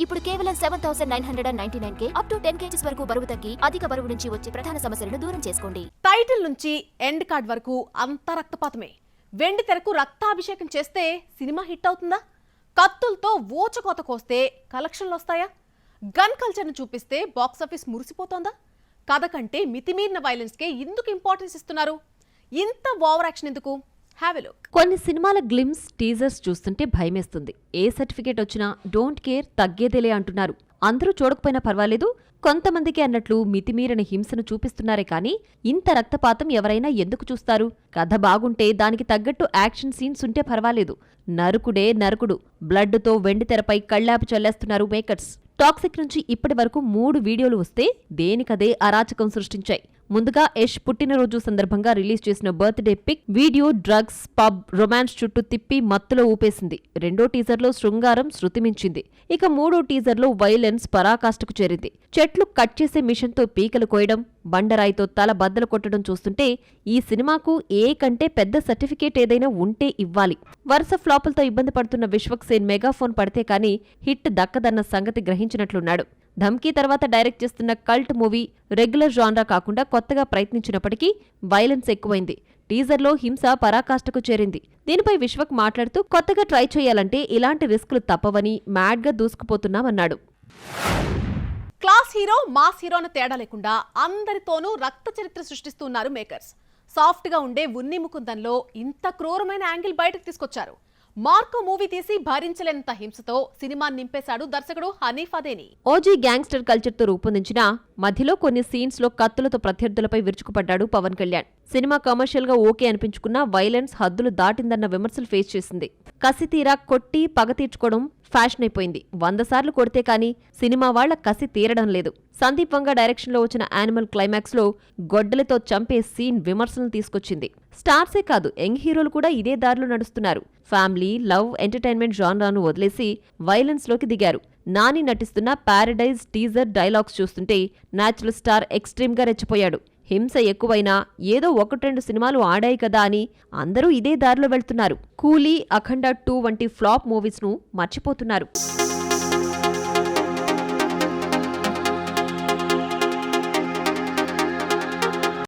ఇప్పుడు కేవలం 7,999 up to 10 kgs వరకు బరువు తగ్గి అధిక బరువు నుంచి వచ్చే ప్రధాన సమస్యలను దూరం చేసుకోండి. టైటిల్ నుంచి ఎండ్ కార్డ్ వరకు అంత రక్తపాతమే. వెండి తెరకు రక్తాభిషేకం చేస్తే సినిమా హిట్ అవుతుందా? కత్తులతో ఊచకోత కోస్తే కలెక్షన్లు వస్తాయా? గన్ కల్చర్ను చూపిస్తే బాక్సాఫీస్ మురిసిపోతోందా? కథ కంటే మితిమీరిన వైలెన్స్కే ఎందుకు ఇంపార్టెన్స్ ఇస్తున్నారు? ఇంత ఓవర్ యాక్షన్ ఎందుకు? Have a look. కొన్ని సినిమాల గ్లిమ్స్, టీజర్స్ చూస్తుంటే భయమేస్తుంది. ఏ సర్టిఫికేట్ వచ్చినా డోంట్ కేర్, తగ్గేదేలే అంటున్నారు. అందరూ చూడకపోయినా పర్వాలేదు, కొంతమందికి అన్నట్లు మితిమీరిన హింసను చూపిస్తున్నారే కానీ ఇంత రక్తపాతం ఎవరైనా ఎందుకు చూస్తారు? కథ బాగుంటే దానికి తగ్గట్టు యాక్షన్ సీన్స్ ఉంటే పర్వాలేదు. నరుకుడే నరుకుడు. బ్లడ్తో వెండితెరపై కళ్లాపి చల్లేస్తున్నారు మేకర్స్. టాక్సిక్ నుంచి ఇప్పటి వరకు 3 వీడియోలు వస్తే దేనికదే అరాచకం సృష్టించాయి. ముందుగా యష్ పుట్టినరోజు సందర్భంగా రిలీజ్ చేసిన birthday pic video drugs, pub, romance చుట్టూ తిప్పి మత్తులో ఊపేసింది. రెండో టీజర్లో శృంగారం శృతిమించింది. ఇక మూడో టీజర్లో వైలెన్స్ పరాకాష్ఠకు చేరింది. చెట్లు కట్ చేసే మిషన్తో పీకలు కోయడం, బండరాయితో తల బద్దలు కొట్టడం చూస్తుంటే ఈ సినిమాకు ఏ కంటే పెద్ద సర్టిఫికేట్ ఏదైనా ఉంటే ఇవ్వాలి. వరుస ఫ్లాపులతో ఇబ్బంది పడుతున్న విశ్వక్ సేన్ మెగాఫోన్ పడితే కానీ హిట్ దక్కదన్న సంగతి గ్రహించినట్లున్నాడు. ధమ్కీ తర్వాత డైరెక్ట్ చేస్తున్న కల్ట్ మూవీ రెగ్యులర్ జాన్రా కాకుండా కొత్తగా ప్రయత్నించినప్పటికీ వైలెన్స్ ఎక్కువైంది. టీజర్లో హింస పరాకాష్ఠకు చేరింది. దీనిపై విశ్వక్ మాట్లాడుతూ కొత్తగా ట్రై చేయాలంటే ఇలాంటి రిస్కులు తప్పవని మ్యాడ్గా దూసుకుపోతున్నామన్నాడు. క్లాస్ హీరో, మాస్ హీరోను తేడా లేకుండా అందరితోనూ రక్త చరిత్ర సృష్టిస్తున్నారు మేకర్స్. సాఫ్ట్గా ఉండే ఉన్ని ముకుందంలో ఇంత క్రూరమైన యాంగిల్ బయటకు తీసుకొచ్చారు. మార్కో మూవీ తీసి భరించలేనంత హింసతో సినిమా నింపేశాడు దర్శకుడు హనీఫ్ అదేని. ఓజీ గ్యాంగ్స్టర్ కల్చర్తో రూపొందించిన మధ్యలో కొన్ని సీన్స్ లో కత్తులతో ప్రత్యర్థులపై విరుచుకుపడ్డాడు పవన్ కళ్యాణ్. సినిమా కమర్షియల్ గా ఓకే అనిపించుకున్నా వైలెన్స్ హద్దులు దాటిందన్న విమర్శలు ఫేస్ చేసింది. కసితీరా కొట్టి పగ తీర్చుకోవడం ఫ్యాషన్ అయిపోయింది. 100 సార్లు కొడితే కానీ సినిమా వాళ్ల కసి తీరడం లేదు. సందీప్ వంగ డైరెక్షన్లో వచ్చిన యానిమల్ క్లైమాక్స్ లో గొడ్డలతో చంపే సీన్ విమర్శలను తీసుకొచ్చింది. స్టార్సే కాదు, యంగ్ హీరోలు కూడా ఇదే దారిలో నడుస్తున్నారు. ఫ్యామిలీ, లవ్, ఎంటర్టైన్మెంట్ జాన్రాను వదిలేసి వైలెన్స్ లోకి దిగారు. నాని నటిస్తున్న ప్యారడైజ్ టీజర్ డైలాగ్స్ చూస్తుంటే న్యాచురల్ స్టార్ ఎక్స్ట్రీమ్ గా రెచ్చిపోయాడు. హింస ఎక్కువైనా ఏదో 1-2 సినిమాలు ఆడాయి కదా అని అందరూ ఇదే దారిలో వెళ్తున్నారు. కూలీ, అఖండ 2 వంటి ఫ్లాప్ మూవీస్ ను మర్చిపోతున్నారు.